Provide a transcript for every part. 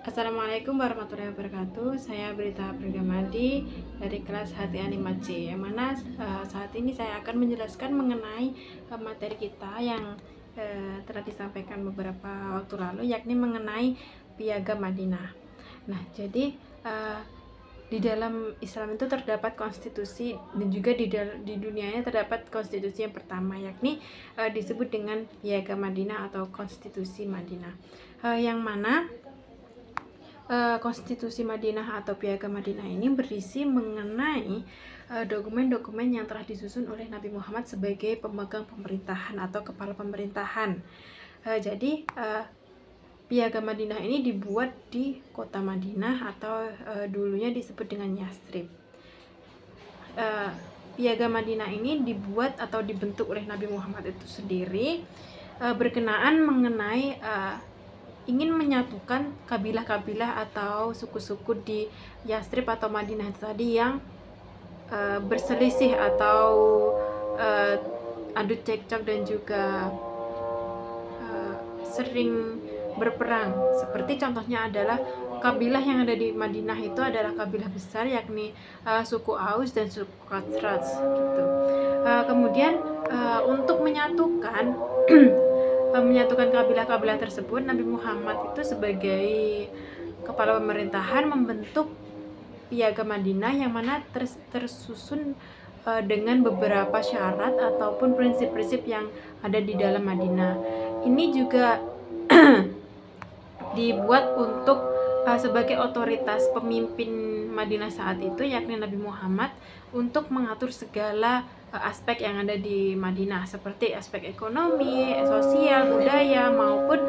Assalamualaikum warahmatullahi wabarakatuh. Saya Berita Pergamadi dari kelas HT5 C, yang mana saat ini saya akan menjelaskan mengenai materi kita yang telah disampaikan beberapa waktu lalu, yakni mengenai Piagam Madinah. Nah, jadi di dalam Islam itu terdapat konstitusi, dan juga di dunianya terdapat konstitusi yang pertama, yakni disebut dengan Piagam Madinah atau Konstitusi Madinah, yang mana Konstitusi Madinah atau Piagam Madinah ini berisi mengenai dokumen-dokumen yang telah disusun oleh Nabi Muhammad sebagai pemegang pemerintahan atau kepala pemerintahan. Jadi Piagam Madinah ini dibuat di kota Madinah atau dulunya disebut dengan Yathrib. Piagam Madinah ini dibuat atau dibentuk oleh Nabi Muhammad itu sendiri berkenaan mengenai ingin menyatukan kabilah-kabilah atau suku-suku di Yathrib atau Madinah tadi yang berselisih atau adu cekcok dan juga sering berperang. Seperti contohnya adalah kabilah yang ada di Madinah itu adalah kabilah besar, yakni suku Aus dan suku Khazraj gitu. Kemudian untuk menyatukan menyatukan kabilah-kabilah tersebut, Nabi Muhammad itu sebagai kepala pemerintahan membentuk Piagam Madinah yang mana tersusun dengan beberapa syarat ataupun prinsip-prinsip yang ada di dalam Madinah. Ini juga dibuat untuk sebagai otoritas pemimpin Madinah saat itu, yakni Nabi Muhammad, untuk mengatur segala aspek yang ada di Madinah, seperti aspek ekonomi, sosial, budaya, maupun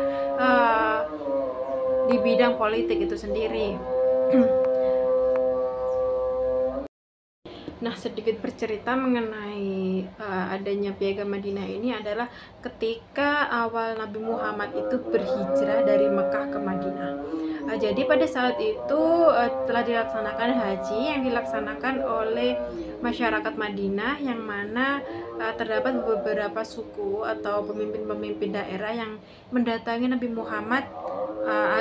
di bidang politik itu sendiri. Nah, sedikit bercerita mengenai adanya Piagam Madinah ini adalah ketika awal Nabi Muhammad itu berhijrah dari Mekah ke Madinah. Jadi pada saat itu telah dilaksanakan haji yang dilaksanakan oleh masyarakat Madinah, yang mana terdapat beberapa suku atau pemimpin-pemimpin daerah yang mendatangi Nabi Muhammad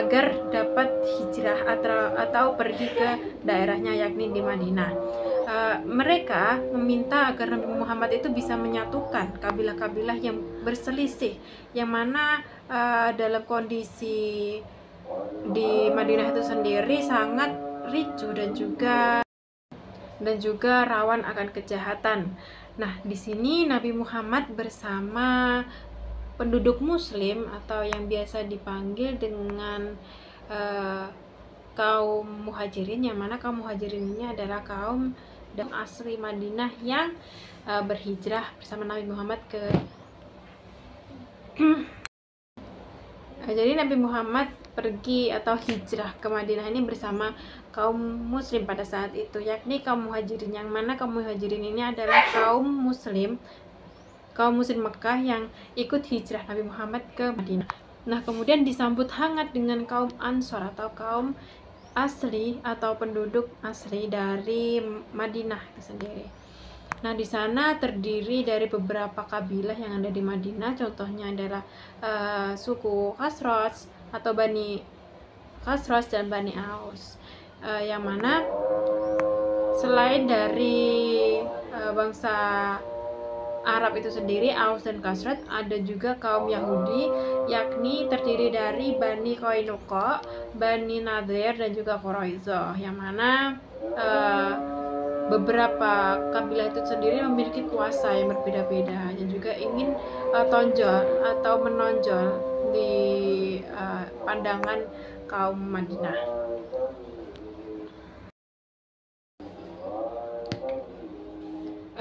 agar dapat hijrah atau pergi ke daerahnya, yakni di Madinah. Mereka meminta agar Nabi Muhammad itu bisa menyatukan kabilah-kabilah yang berselisih, yang mana dalam kondisi di Madinah itu sendiri sangat ricuh dan juga rawan akan kejahatan. Nah, di sini Nabi Muhammad bersama penduduk Muslim atau yang biasa dipanggil dengan kaum Muhajirin, yang mana kaum Muhajirin ini adalah kaum dan asli Madinah yang berhijrah bersama Nabi Muhammad ke jadi Nabi Muhammad pergi atau hijrah ke Madinah ini bersama kaum Muslim pada saat itu, yakni kaum Muhajirin, yang mana kaum Muhajirin ini adalah kaum Muslim Mekah yang ikut hijrah Nabi Muhammad ke Madinah. Nah, kemudian disambut hangat dengan kaum Ansor atau kaum asli atau penduduk asli dari Madinah itu sendiri. Nah, di sana terdiri dari beberapa kabilah yang ada di Madinah. Contohnya adalah suku Khazraj atau Bani Khazraj dan Bani Aus, yang mana selain dari bangsa Arab itu sendiri, Aus dan Khazraj, ada juga kaum Yahudi, yakni terdiri dari Bani Qainuqa, Bani Nadir, dan juga Quraisyah, yang mana beberapa kabilah itu sendiri memiliki kuasa yang berbeda-beda dan juga ingin tonjol atau menonjol di pandangan kaum Madinah.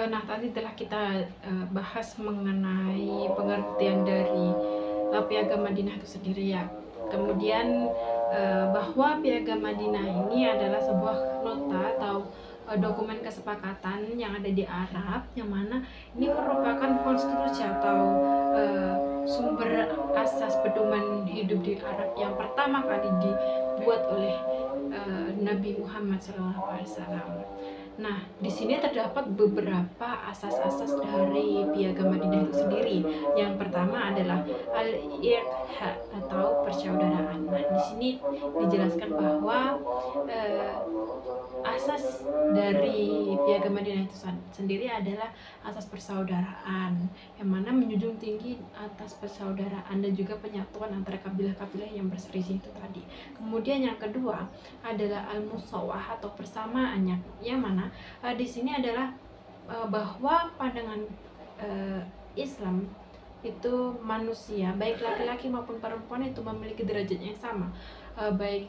Nah, tadi telah kita bahas mengenai pengertian dari Piagam Madinah itu sendiri, ya. Kemudian bahwa Piagam Madinah ini adalah sebuah nota atau dokumen kesepakatan yang ada di Arab, yang mana ini merupakan konstitusi atau sumber asas pedoman hidup di Arab yang pertama kali dibuat oleh Nabi Muhammad SAW. Nah, di sini terdapat beberapa asas-asas dari Piagam Madinah itu sendiri. Yang pertama adalah al-iqha atau persaudaraan. Nah, di sini dijelaskan bahwa eh, asas dari Piagam Madinah itu sendiri adalah asas persaudaraan, yang mana menjunjung tinggi atas persaudaraan dan juga penyatuan antara kabilah-kabilah yang berselisih itu tadi. Kemudian yang kedua adalah al-musawah atau persamaannya, yang mana di sini adalah bahwa pandangan Islam itu manusia baik laki-laki maupun perempuan itu memiliki derajat yang sama, baik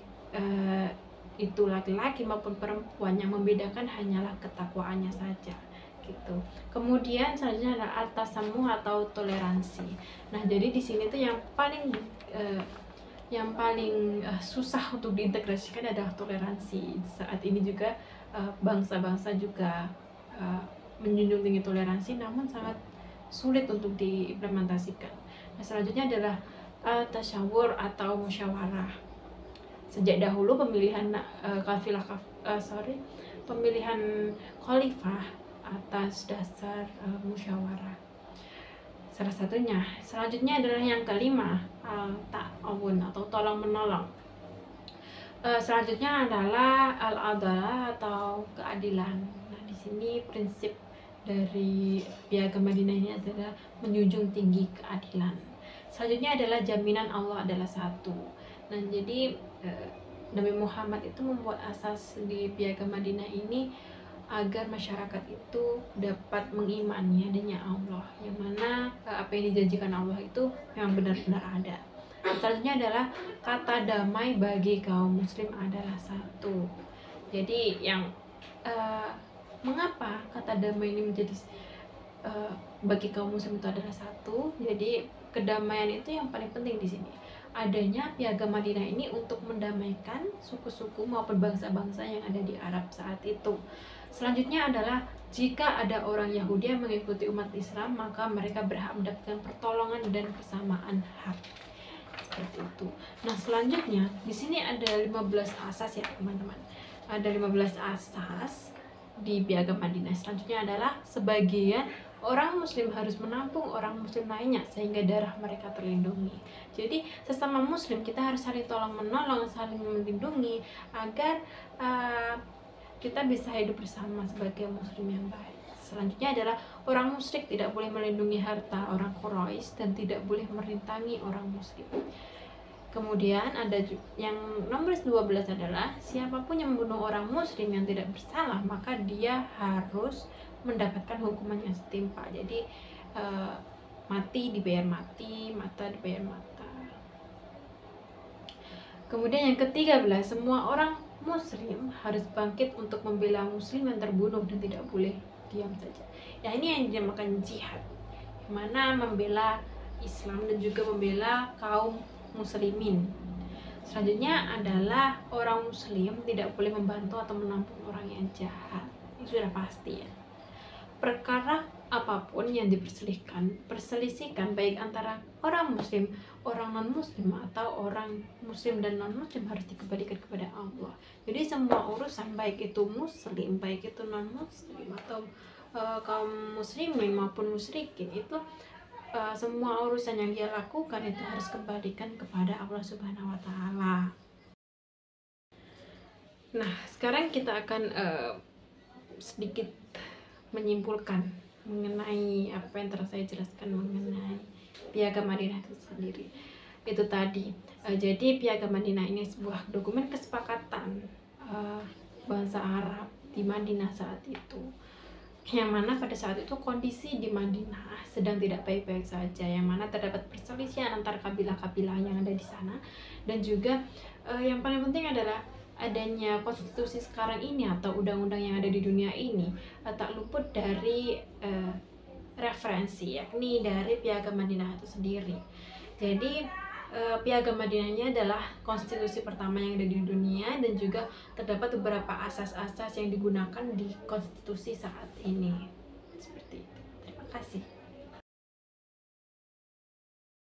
itu laki-laki maupun perempuan, yang membedakan hanyalah ketakwaannya saja gitu. Kemudian selanjutnya adalah al-tasamuh atau toleransi. Nah, jadi di sini tuh yang paling susah untuk diintegrasikan adalah toleransi. Saat ini juga bangsa-bangsa juga menjunjung tinggi toleransi, namun sangat sulit untuk diimplementasikan. Nah, selanjutnya adalah tasyawur atau musyawarah. Sejak dahulu pemilihan pemilihan khalifah atas dasar musyawarah. Salah satunya. Selanjutnya adalah yang kelima, ta'awun atau tolong menolong. Selanjutnya adalah al-adalah atau keadilan. Nah, di sini prinsip dari Piagam Madinah ini adalah menjunjung tinggi keadilan. Selanjutnya adalah jaminan Allah adalah satu. Nah, jadi Nabi Muhammad itu membuat asas di Piagam Madinah ini agar masyarakat itu dapat mengimani adanya Allah, yang mana apa yang dijanjikan Allah itu memang benar-benar ada. Selanjutnya adalah kata damai bagi kaum muslim adalah satu. Jadi yang mengapa kata damai ini menjadi bagi kaum muslim itu adalah satu? Jadi kedamaian itu yang paling penting di sini. Adanya Piagam Madinah ini untuk mendamaikan suku-suku maupun bangsa-bangsa yang ada di Arab saat itu. Selanjutnya adalah jika ada orang Yahudi yang mengikuti umat Islam, maka mereka berhak mendapatkan pertolongan dan kesamaan hak. Seperti itu. Nah, selanjutnya di sini ada 15 asas ya, teman-teman. Ada 15 asas di Piagam Madinah. Selanjutnya adalah sebagian orang muslim harus menampung orang muslim lainnya sehingga darah mereka terlindungi. Jadi sesama muslim kita harus saling tolong menolong, saling melindungi agar kita bisa hidup bersama sebagai muslim yang baik. Selanjutnya adalah orang musyrik tidak boleh melindungi harta orang Quraisy dan tidak boleh merintangi orang muslim. Kemudian ada yang nomor 12 adalah siapapun yang membunuh orang muslim yang tidak bersalah, maka dia harus mendapatkan hukuman yang setimpal. Jadi mati dibayar mati, mata dibayar mata. Kemudian yang ke-13, semua orang muslim harus bangkit untuk membela muslim yang terbunuh dan tidak boleh diam saja. Nah, ini yang dinamakan jihad, yang mana membela Islam dan juga membela kaum muslimin. Selanjutnya adalah orang muslim tidak boleh membantu atau menampung orang yang jahat. Ini sudah pasti ya. Perkara apapun yang perselisihkan baik antara orang muslim, orang non muslim atau orang muslim dan non muslim harus dikembalikan kepada Allah. Jadi semua urusan baik itu muslim, baik itu non muslim atau kaum muslimin maupun musyrikin itu semua urusan yang dia lakukan itu harus kembalikan kepada Allah Subhanahu wa taala. Nah, sekarang kita akan sedikit menyimpulkan mengenai apa yang telah saya jelaskan mengenai Piagam Madinah itu sendiri. Itu tadi. Jadi Piagam Madinah ini sebuah dokumen kesepakatan bangsa Arab di Madinah saat itu. Yang mana pada saat itu kondisi di Madinah sedang tidak baik-baik saja, yang mana terdapat perselisihan antar kabilah-kabilah yang ada di sana, dan juga yang paling penting adalah adanya konstitusi sekarang ini atau undang-undang yang ada di dunia ini tak luput dari referensi, yakni dari Piagam Madinah itu sendiri. Jadi Piagam Madinah ini adalah konstitusi pertama yang ada di dunia, dan juga terdapat beberapa asas-asas yang digunakan di konstitusi saat ini. Seperti itu. Terima kasih.